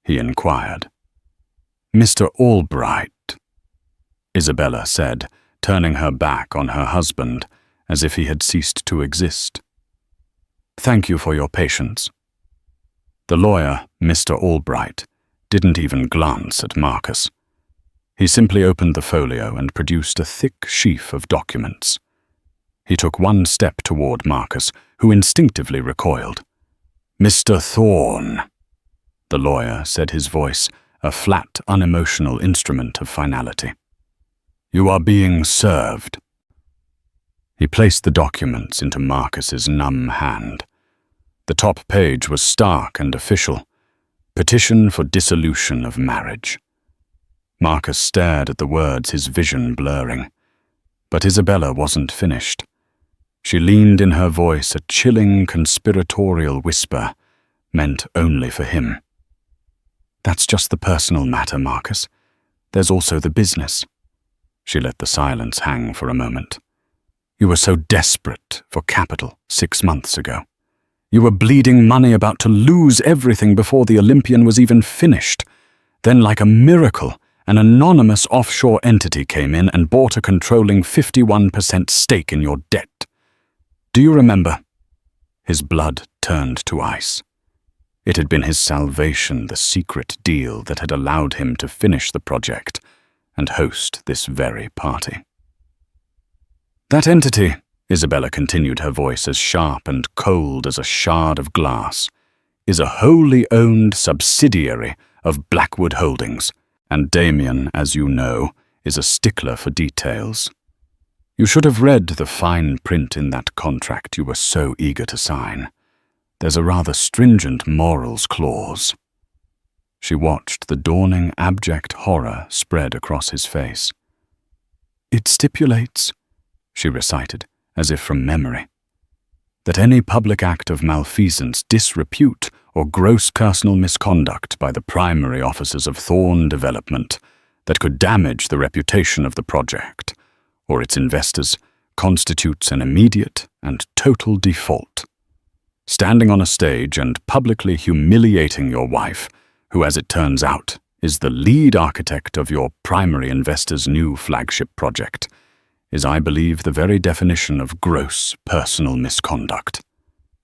he inquired. "Mr. Albright," Isabella said, turning her back on her husband as if he had ceased to exist. "Thank you for your patience." The lawyer, Mr. Albright, didn't even glance at Marcus. He simply opened the folio and produced a thick sheaf of documents. He took one step toward Marcus, who instinctively recoiled. "Mr. Thorne," the lawyer said, his voice a flat, unemotional instrument of finality. "You are being served." He placed the documents into Marcus's numb hand. The top page was stark and official. Petition for dissolution of marriage. Marcus stared at the words, his vision blurring. But Isabella wasn't finished. She leaned in her voice, a chilling, conspiratorial whisper, meant only for him. "That's just the personal matter, Marcus. There's also the business." She let the silence hang for a moment. "You were so desperate for capital 6 months ago. You were bleeding money, about to lose everything before the Olympian was even finished. Then, like a miracle, an anonymous offshore entity came in and bought a controlling 51% stake in your debt. Do you remember?" His blood turned to ice. It had been his salvation, the secret deal that had allowed him to finish the project and host this very party. "That entity," Isabella continued, her voice as sharp and cold as a shard of glass, "is a wholly owned subsidiary of Blackwood Holdings, and Damien, as you know, is a stickler for details. You should have read the fine print in that contract you were so eager to sign. There's a rather stringent morals clause." She watched the dawning abject horror spread across his face. "It stipulates," she recited, as if from memory, "that any public act of malfeasance, disrepute, or gross personal misconduct by the primary officers of Thorne Development that could damage the reputation of the project or its investors constitutes an immediate and total default. Standing on a stage and publicly humiliating your wife, who, as it turns out, is the lead architect of your primary investor's new flagship project, is, I believe, the very definition of gross personal misconduct."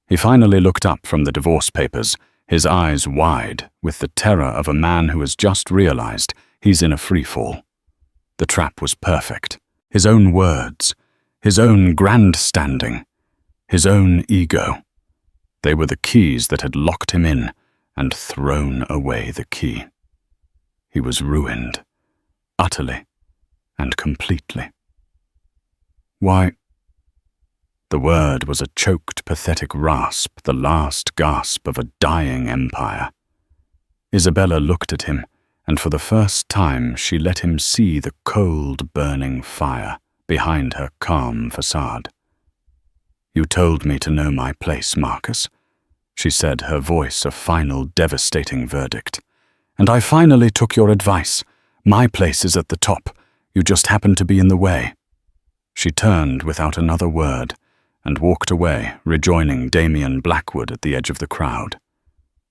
He finally looked up from the divorce papers, his eyes wide with the terror of a man who has just realized he's in a freefall. The trap was perfect. His own words, his own grandstanding, his own ego. They were the keys that had locked him in and thrown away the key. He was ruined, utterly and completely. Why? The word was a choked, pathetic rasp, the last gasp of a dying empire. Isabella looked at him, and for the first time she let him see the cold, burning fire behind her calm facade. "You told me to know my place, Marcus," she said, her voice a final, devastating verdict. "And I finally took your advice. My place is at the top. You just happened to be in the way." She turned without another word and walked away, rejoining Damien Blackwood at the edge of the crowd.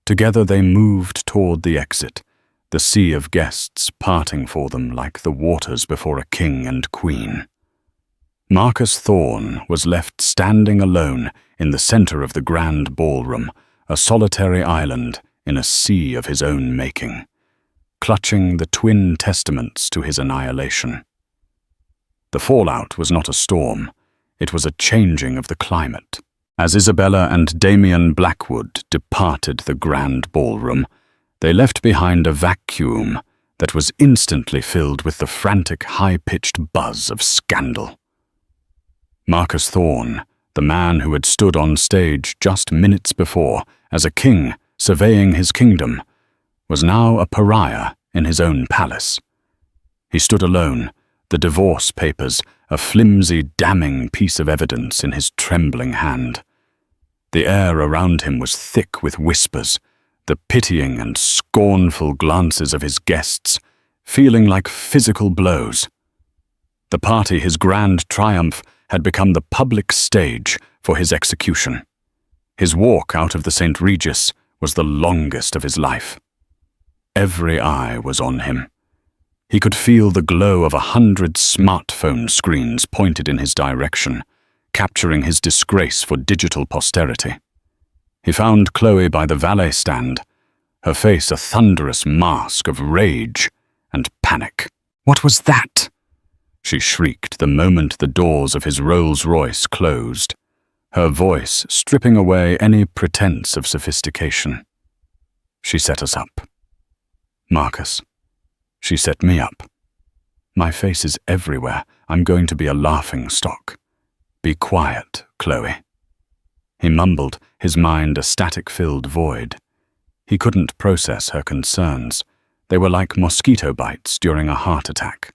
Together they moved toward the exit, the sea of guests parting for them like the waters before a king and queen. Marcus Thorne was left standing alone in the center of the grand ballroom, a solitary island in a sea of his own making, clutching the twin testaments to his annihilation. The fallout was not a storm, it was a changing of the climate. As Isabella and Damien Blackwood departed the grand ballroom, they left behind a vacuum that was instantly filled with the frantic, high-pitched buzz of scandal. Marcus Thorne, the man who had stood on stage just minutes before as a king surveying his kingdom, was now a pariah in his own palace. He stood alone, the divorce papers, a flimsy, damning piece of evidence in his trembling hand. The air around him was thick with whispers, the pitying and scornful glances of his guests, feeling like physical blows. The party, his grand triumph, had become the public stage for his execution. His walk out of the St. Regis was the longest of his life. Every eye was on him. He could feel the glow of 100 smartphone screens pointed in his direction, capturing his disgrace for digital posterity. He found Chloe by the valet stand, her face a thunderous mask of rage and panic. "What was that?" she shrieked the moment the doors of his Rolls-Royce closed, her voice stripping away any pretense of sophistication. "She set us up. Marcus, she set me up. My face is everywhere. I'm going to be a laughing stock. Be quiet, Chloe." He mumbled, his mind a static-filled void. He couldn't process her concerns. They were like mosquito bites during a heart attack.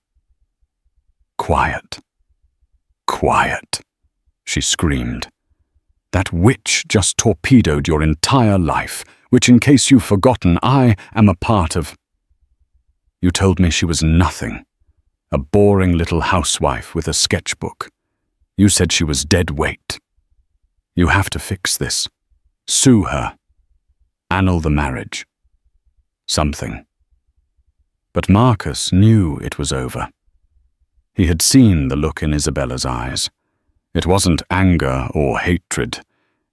"Quiet. Quiet," she screamed. "That witch just torpedoed your entire life, which, in case you've forgotten, I am a part of. You told me she was nothing, a boring little housewife with a sketchbook. You said she was dead weight. You have to fix this. Sue her. Annul the marriage. Something." But Marcus knew it was over. He had seen the look in Isabella's eyes. It wasn't anger or hatred.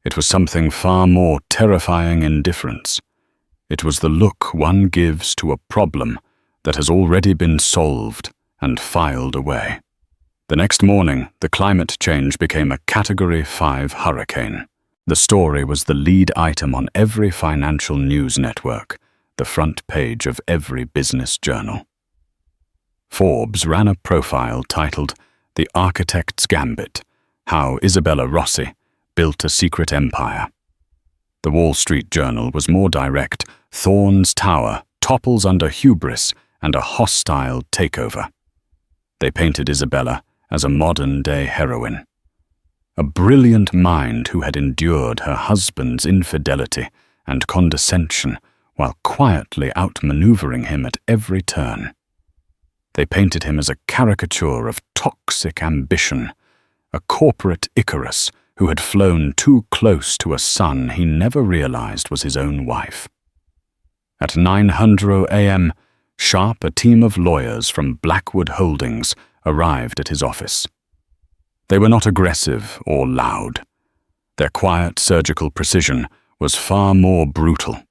It was something far more terrifying indifference. It was the look one gives to a problem that has already been solved and filed away. The next morning, the climate change became a Category 5 hurricane. The story was the lead item on every financial news network, the front page of every business journal. Forbes ran a profile titled "The Architect's Gambit: How Isabella Rossi Built a Secret Empire." The Wall Street Journal was more direct. "Thorne's Tower topples under hubris and a hostile takeover." They painted Isabella as a modern-day heroine. A brilliant mind who had endured her husband's infidelity and condescension while quietly outmaneuvering him at every turn. They painted him as a caricature of toxic ambition, a corporate Icarus who had flown too close to a son he never realized was his own wife. At 9:00 a.m., sharp, a team of lawyers from Blackwood Holdings arrived at his office. They were not aggressive or loud. Their quiet, surgical precision was far more brutal.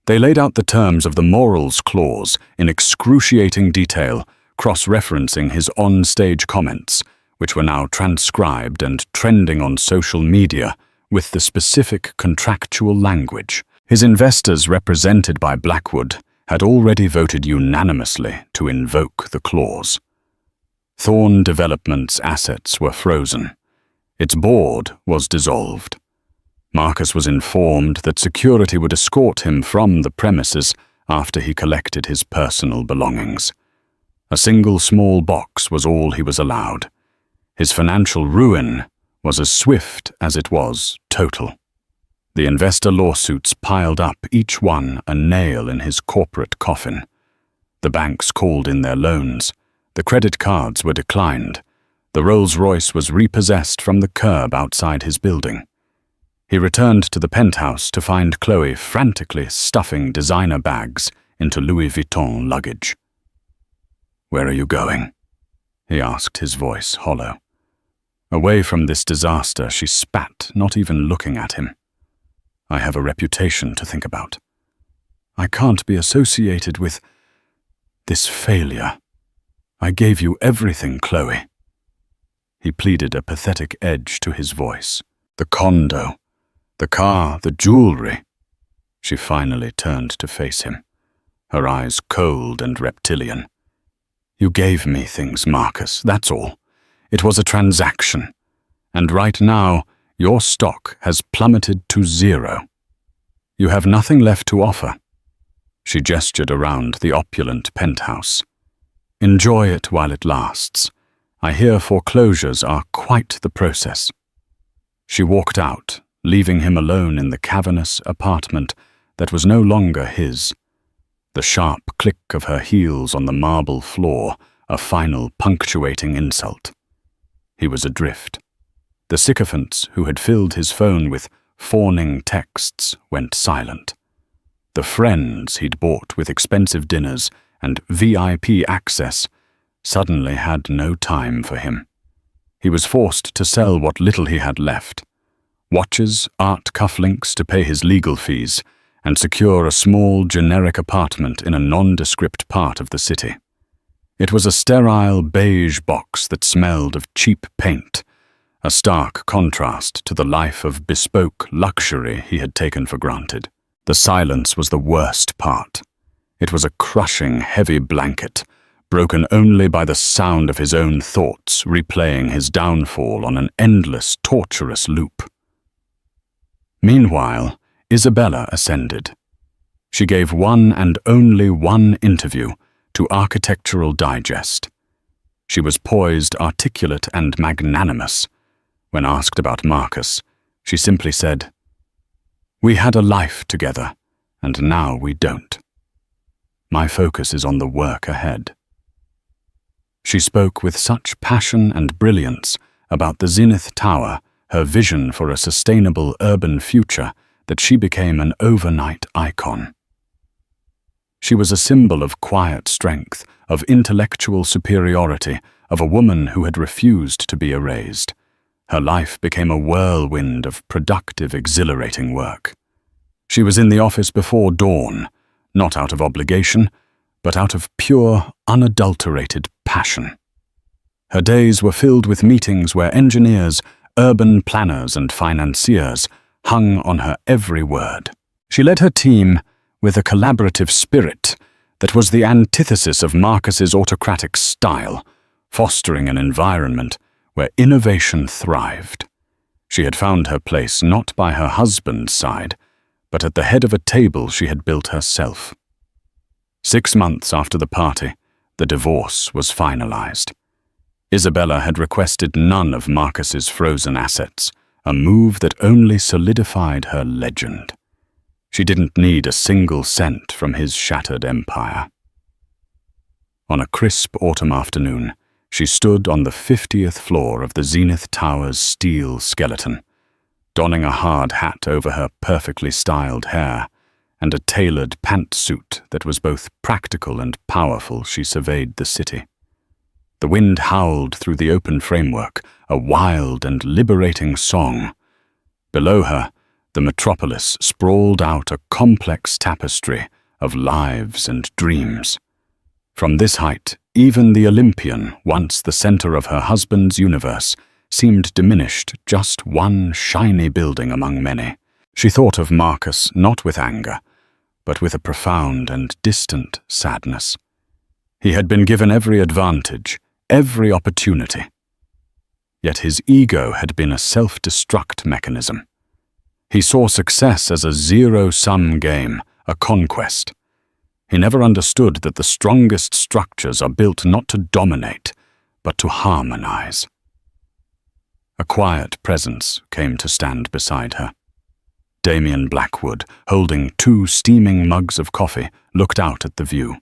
They laid out the terms of the morals clause in excruciating detail, cross-referencing his on-stage comments, which were now transcribed and trending on social media with the specific contractual language. His investors, represented by Blackwood, had already voted unanimously to invoke the clause. Thorn Development's assets were frozen. Its board was dissolved. Marcus was informed that security would escort him from the premises after he collected his personal belongings. A single small box was all he was allowed. His financial ruin was as swift as it was total. The investor lawsuits piled up, each one a nail in his corporate coffin. The banks called in their loans. The credit cards were declined. The Rolls-Royce was repossessed from the curb outside his building. He returned to the penthouse to find Chloe frantically stuffing designer bags into Louis Vuitton luggage. "Where are you going?" he asked, his voice hollow. Away from this disaster, she spat, not even looking at him. "I have a reputation to think about. I can't be associated with this failure. I gave you everything, Chloe." He pleaded, a pathetic edge to his voice. "The condo, the car, the jewelry." She finally turned to face him, her eyes cold and reptilian. "You gave me things, Marcus, that's all. It was a transaction. And right now, your stock has plummeted to 0. You have nothing left to offer." She gestured around the opulent penthouse. "Enjoy it while it lasts. I hear foreclosures are quite the process." She walked out, leaving him alone in the cavernous apartment that was no longer his. The sharp click of her heels on the marble floor, a final punctuating insult. He was adrift. The sycophants who had filled his phone with fawning texts went silent. The friends he'd bought with expensive dinners and VIP access suddenly had no time for him. He was forced to sell what little he had left. Watches, art cufflinks to pay his legal fees, and secure a small, generic apartment in a nondescript part of the city. It was a sterile beige box that smelled of cheap paint, a stark contrast to the life of bespoke luxury he had taken for granted. The silence was the worst part. It was a crushing, heavy blanket, broken only by the sound of his own thoughts replaying his downfall on an endless, torturous loop. Meanwhile, Isabella ascended. She gave one and only one interview to Architectural Digest. She was poised, articulate, and magnanimous. When asked about Marcus, she simply said, "We had a life together, and now we don't. My focus is on the work ahead." She spoke with such passion and brilliance about the Zenith Tower, her vision for a sustainable urban future, that she became an overnight icon. She was a symbol of quiet strength, of intellectual superiority, of a woman who had refused to be erased. Her life became a whirlwind of productive, exhilarating work. She was in the office before dawn, not out of obligation, but out of pure, unadulterated passion. Her days were filled with meetings where engineers, urban planners, and financiers hung on her every word. She led her team with a collaborative spirit that was the antithesis of Marcus's autocratic style, fostering an environment where innovation thrived. She had found her place not by her husband's side, but at the head of a table she had built herself. 6 months after the party, the divorce was finalized. Isabella had requested none of Marcus's frozen assets, a move that only solidified her legend. She didn't need a single cent from his shattered empire. On a crisp autumn afternoon, she stood on the 50th floor of the Zenith Tower's steel skeleton, donning a hard hat over her perfectly styled hair, and a tailored pantsuit that was both practical and powerful. She surveyed the city. The wind howled through the open framework, a wild and liberating song. Below her, the metropolis sprawled out a complex tapestry of lives and dreams. From this height, even the Olympian, once the center of her husband's universe, seemed diminished just one shiny building among many. She thought of Marcus not with anger, but with a profound and distant sadness. He had been given every advantage, every opportunity. Yet his ego had been a self-destruct mechanism. He saw success as a zero-sum game, a conquest. He never understood that the strongest structures are built not to dominate, but to harmonize. A quiet presence came to stand beside her. Damien Blackwood, holding 2 steaming mugs of coffee, looked out at the view.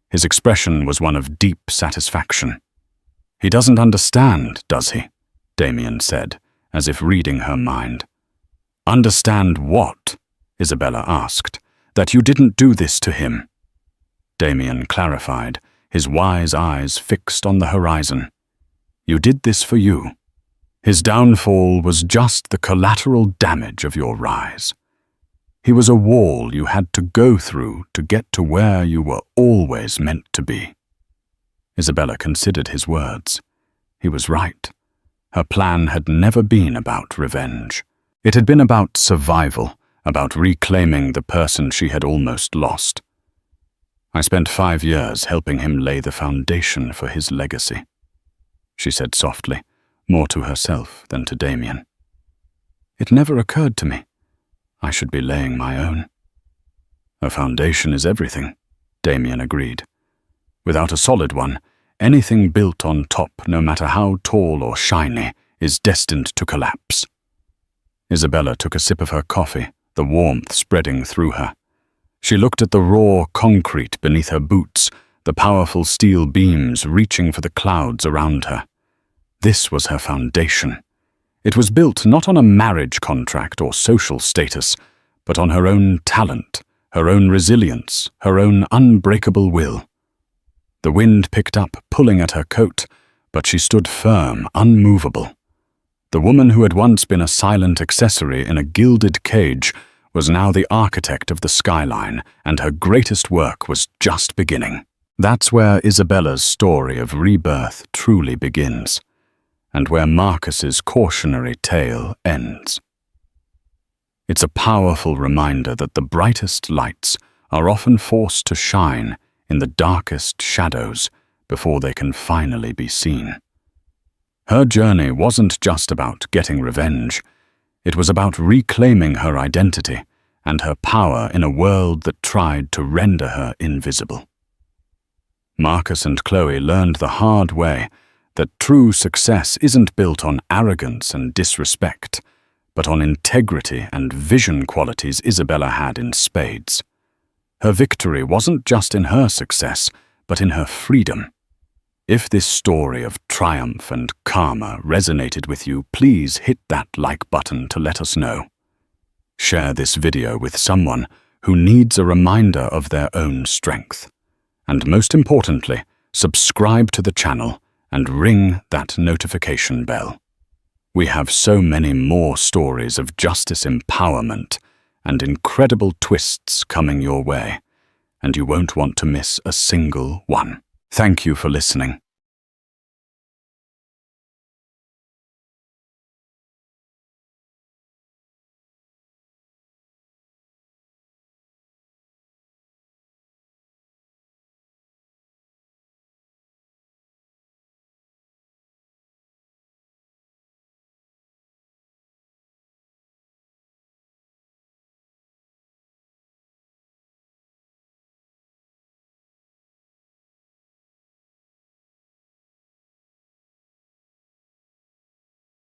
His expression was one of deep satisfaction. "He doesn't understand, does he?" Damien said, as if reading her mind. "Understand what?" Isabella asked. "That you didn't do this to him." Damien clarified, his wise eyes fixed on the horizon. "You did this for you. His downfall was just the collateral damage of your rise. He was a wall you had to go through to get to where you were always meant to be." Isabella considered his words. He was right. Her plan had never been about revenge. It had been about survival, about reclaiming the person she had almost lost. "I spent 5 years helping him lay the foundation for his legacy," she said softly, more to herself than to Damien. "It never occurred to me. I should be laying my own." "A foundation is everything," Damien agreed. "Without a solid one, anything built on top, no matter how tall or shiny, is destined to collapse." Isabella took a sip of her coffee, the warmth spreading through her. She looked at the raw concrete beneath her boots, the powerful steel beams reaching for the clouds around her. This was her foundation. It was built not on a marriage contract or social status, but on her own talent, her own resilience, her own unbreakable will. The wind picked up, pulling at her coat, but she stood firm, unmovable. The woman who had once been a silent accessory in a gilded cage was now the architect of the skyline, and her greatest work was just beginning. That's where Isabella's story of rebirth truly begins, and where Marcus's cautionary tale ends. It's a powerful reminder that the brightest lights are often forced to shine in the darkest shadows before they can finally be seen. Her journey wasn't just about getting revenge. It was about reclaiming her identity and her power in a world that tried to render her invisible. Marcus and Chloe learned the hard way that true success isn't built on arrogance and disrespect, but on integrity and vision qualities Isabella had in spades. Her victory wasn't just in her success, but in her freedom. If this story of triumph and karma resonated with you, please hit that like button to let us know. Share this video with someone who needs a reminder of their own strength. And most importantly, subscribe to the channel and ring that notification bell. We have so many more stories of justice empowerment and incredible twists coming your way, and you won't want to miss a single one. Thank you for listening.